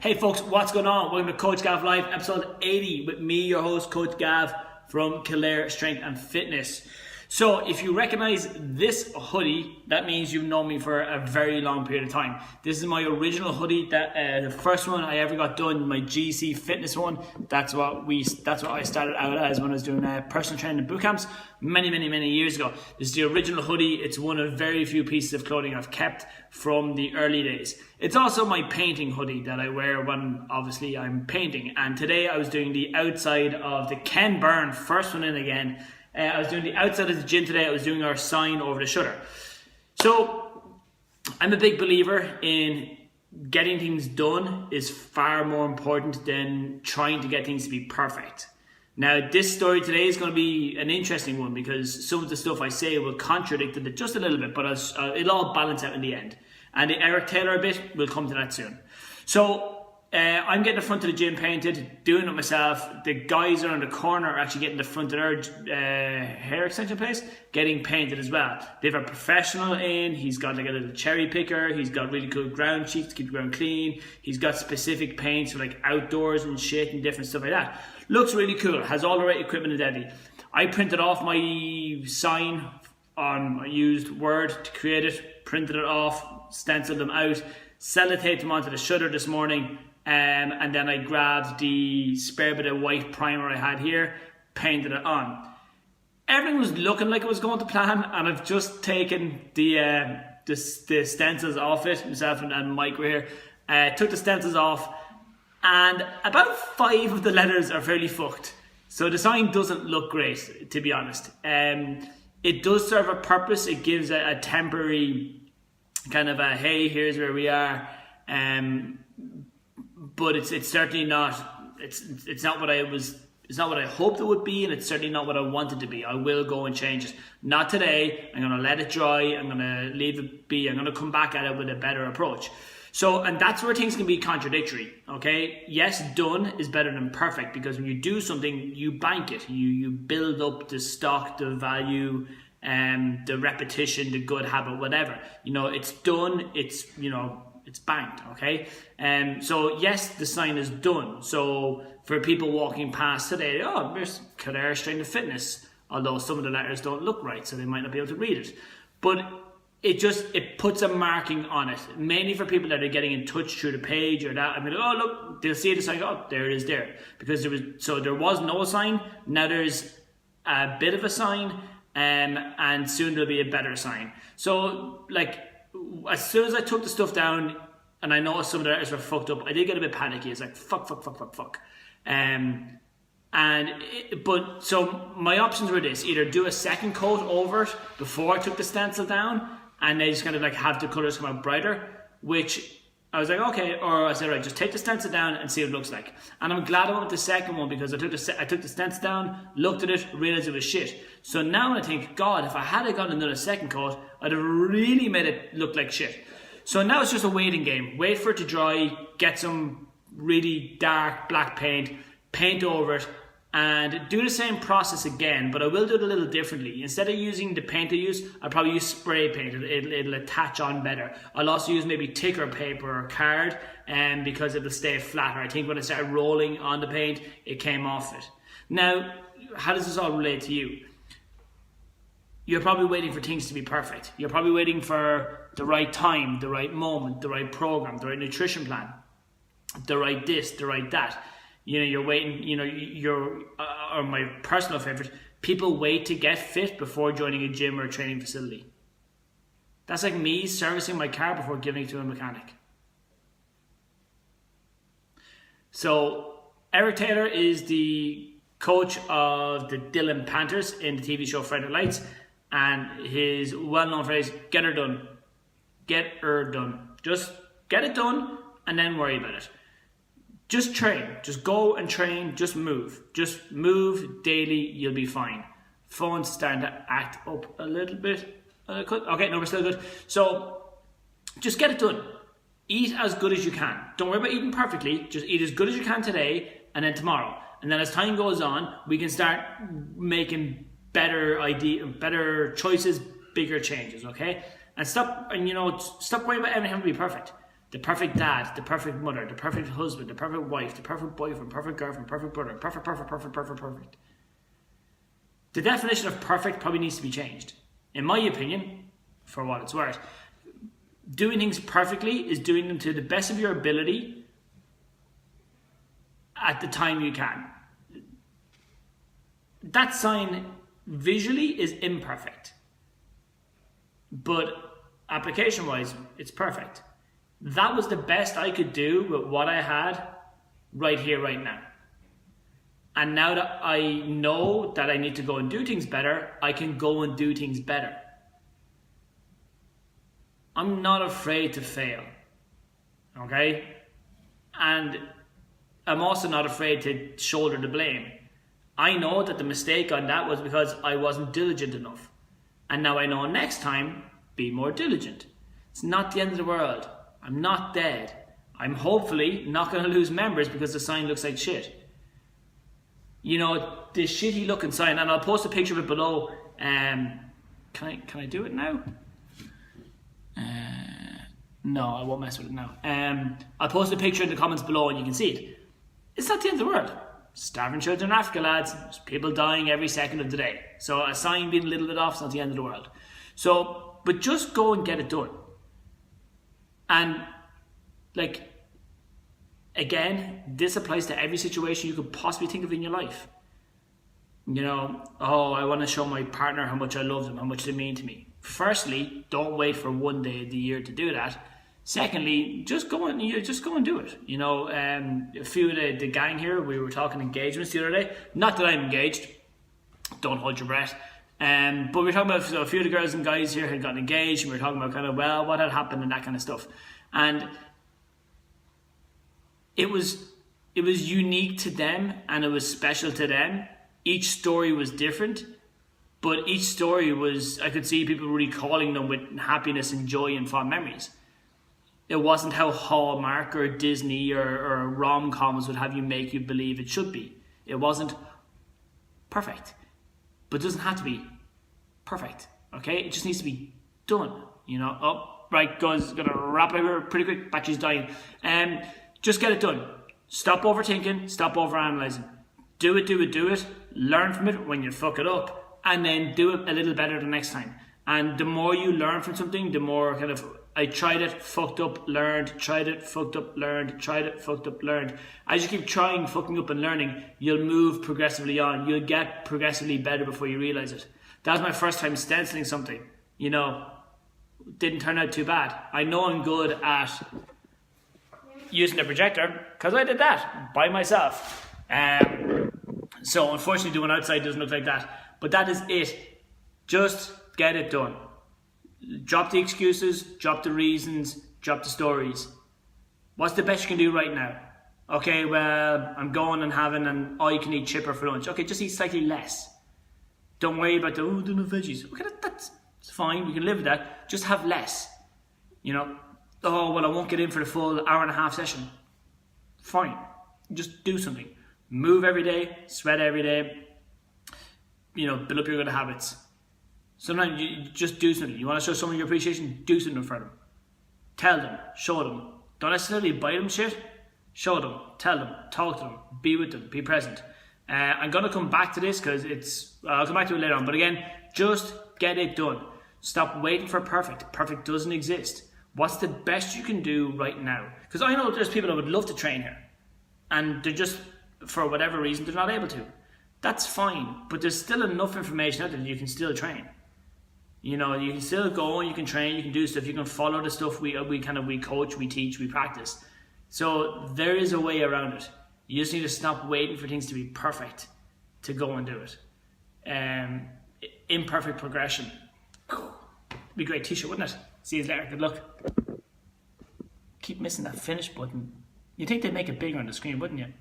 Hey folks, what's going on? Welcome to Coach Gav Live, episode 80 with me, your host, Coach Gav from Kildare Strength and Fitness. So if you recognize this hoodie, that means you've known me for a very long period of time. This is my original hoodie, that the first one I ever got done, my GC Fitness one. That's what I started out as when I was doing personal training boot camps many years ago. This is the original hoodie. It's one of very few pieces of clothing I've kept from the early days. It's also my painting hoodie that I wear when obviously I'm painting. And today I was doing the outside of the Ken Byrne, first one in again. I was doing the outside of the gym today. I was doing our sign over the shutter. So I'm a big believer in getting things done is far more important than trying to get things to be perfect. Now, this story today is going to be an interesting one because some of the stuff I say will contradict it just a little bit, but it'll all balance out in the end. And the Eric Taylor bit, we'll come to that soon. So I'm getting the front of the gym painted, doing it myself. The guys around the corner are actually getting the front of their hair extension place, getting painted as well. They have a professional in. He's got like a little cherry picker. He's got really cool ground sheets to keep the ground clean. He's got specific paints for like outdoors and shit and different stuff like that. Looks really cool. Has all the right equipment and everything. I printed off my sign I used Word to create it, printed it off, stenciled them out, sellotaped them onto the shutter this morning. And then I grabbed the spare bit of white primer I had here, painted it on. Everything was looking like it was going to plan, and I've just taken the stencils off it. Myself and Mike were here. Took the stencils off, and about 5 of the letters are fairly fucked. So the sign doesn't look great, to be honest. It does serve a purpose. It gives a temporary kind of a, hey, here's where we are. But it's certainly not. It's not what I hoped it would be, and it's certainly not what I wanted to be. I will go and change it. Not today. I'm gonna let it dry. I'm gonna leave it be. I'm gonna come back at it with a better approach. So, and that's where things can be contradictory. Okay, yes, done is better than perfect, because when you do something, you bank it. You build up the stock, the value, the repetition, the good habit, whatever. It's done. It's banked, okay? So yes, the sign is done. So for people walking past today, there's Kildare Strength and Fitness, although some of the letters don't look right, so they might not be able to read it. But it puts a marking on it, mainly for people that are getting in touch through the page or that. I mean, look, they'll see the sign, there it is there. Because there was no sign, now there's a bit of a sign, and soon there'll be a better sign. So, like, as soon as I took the stuff down and I noticed some of the letters were fucked up, I did get a bit panicky. It's like, fuck. So my options were this: either do a second coat over it before I took the stencil down, and they just kind of like have the colours come out brighter, which I was like, okay, or I said, right, just take the stencil down and see what it looks like. And I'm glad I went with the second one, because I took the stencil down, looked at it, realised it was shit. So now I think, God, if I had got another second coat, I'd have really made it look like shit. So now it's just a waiting game. Wait for it to dry, get some really dark black paint over it, and do the same process again, but I will do it a little differently. Instead of using the paint I use, I'll probably use spray paint. It'll attach on better. I'll also use maybe thicker paper or card, because it'll stay flatter. I think when I started rolling on the paint, it came off it. Now, how does this all relate to you? You're probably waiting for things to be perfect. You're probably waiting for the right time, the right moment, the right program, the right nutrition plan, the right this, the right that. You're waiting, or my personal favorite, people wait to get fit before joining a gym or a training facility. That's like me servicing my car before giving it to a mechanic. So Eric Taylor is the coach of the Dillon Panthers in the TV show Friday Night Lights, and his well-known phrase, get her done. Get her done. Just get it done and then worry about it. Just train. Just go and train. Just move. Just move daily. You'll be fine. Phone's starting to act up a little bit. Okay, no, we're still good. So just get it done. Eat as good as you can. Don't worry about eating perfectly. Just eat as good as you can today and then tomorrow. And then as time goes on, we can start making better choices, bigger changes, okay? And stop worrying about everything having to be perfect. the perfect dad, the perfect mother, the perfect husband, the perfect wife, the perfect boyfriend, perfect girlfriend, perfect brother, perfect. The definition of perfect probably needs to be changed. In my opinion, for what it's worth, doing things perfectly is doing them to the best of your ability at the time you can. That sign visually is imperfect, but application-wise, it's perfect. That was the best I could do with what I had right here, right now. And now that I know that I need to go and do things better, I can go and do things better. I'm not afraid to fail, okay? And I'm also not afraid to shoulder the blame. I know that the mistake on that was because I wasn't diligent enough. And now I know next time, be more diligent. It's not the end of the world. I'm not dead. I'm hopefully not going to lose members because the sign looks like shit. You know, this shitty looking sign, and I'll post a picture of it below. Can I do it now? No, I won't mess with it now. I'll post a picture in the comments below and you can see it. It's not the end of the world. Starving children in Africa, lads. There's people dying every second of the day. So a sign being a little bit off is not the end of the world. So, but just go and get it done. And, like, again, this applies to every situation you could possibly think of in your life. You know, oh, I want to show my partner how much I love them, how much they mean to me. Firstly, don't wait for one day of the year to do that. Secondly, just go and do it. You know, a few of the gang here, we were talking engagements the other day. Not that I'm engaged. Don't hold your breath. But we were talking about a few of the girls and guys here had gotten engaged, and we were talking about kind of, well, what had happened and that kind of stuff. And it was unique to them and it was special to them. Each story was different, but each story was, I could see people recalling them with happiness and joy and fond memories. It wasn't how Hallmark or Disney or rom-coms would have you make you believe it should be. It wasn't perfect, but it doesn't have to be perfect, okay? It just needs to be done, you know? Oh, right, guys, gonna wrap it here pretty quick, battery's dying. Just get it done. Stop overthinking, stop overanalyzing. Do it, learn from it when you fuck it up, and then do it a little better the next time. And the more you learn from something, the more kind of, I tried it, fucked up, learned, tried it, fucked up, learned, tried it, fucked up, learned. As you keep trying, fucking up and learning, you'll move progressively on. You'll get progressively better before you realise it. That was my first time stenciling something. You know, didn't turn out too bad. I know I'm good at using the projector because I did that by myself. So unfortunately doing outside doesn't look like that. But that is it. Just get it done. Drop the excuses, drop the reasons, drop the stories. What's the best you can do right now? Okay, well, I'm going and having an all-you-can-eat chipper for lunch. Okay, just eat slightly less. Don't worry about the, don't have veggies. Okay, that's fine, we can live with that. Just have less. You know, oh, well, I won't get in for the full hour and a half session. Fine, just do something. Move every day, sweat every day. You know, build up your good habits. Sometimes you just do something. You want to show someone your appreciation? Do something for them. Tell them. Show them. Don't necessarily buy them shit. Show them. Tell them. Talk to them. Be with them. Be present. I'm going to come back to this because I'll come back to it later on. But again, just get it done. Stop waiting for perfect. Perfect doesn't exist. What's the best you can do right now? Because I know there's people that would love to train here. And they're just, for whatever reason, they're not able to. That's fine. But there's still enough information out there that you can still train. You know, you can still go, you can train, you can do stuff, you can follow the stuff we coach, we teach, we practice. So there is a way around it. You just need to stop waiting for things to be perfect to go and do it. Imperfect progression. Be a great t-shirt, wouldn't it? See you later, good luck. Keep missing that finish button. You'd think they'd make it bigger on the screen, wouldn't you?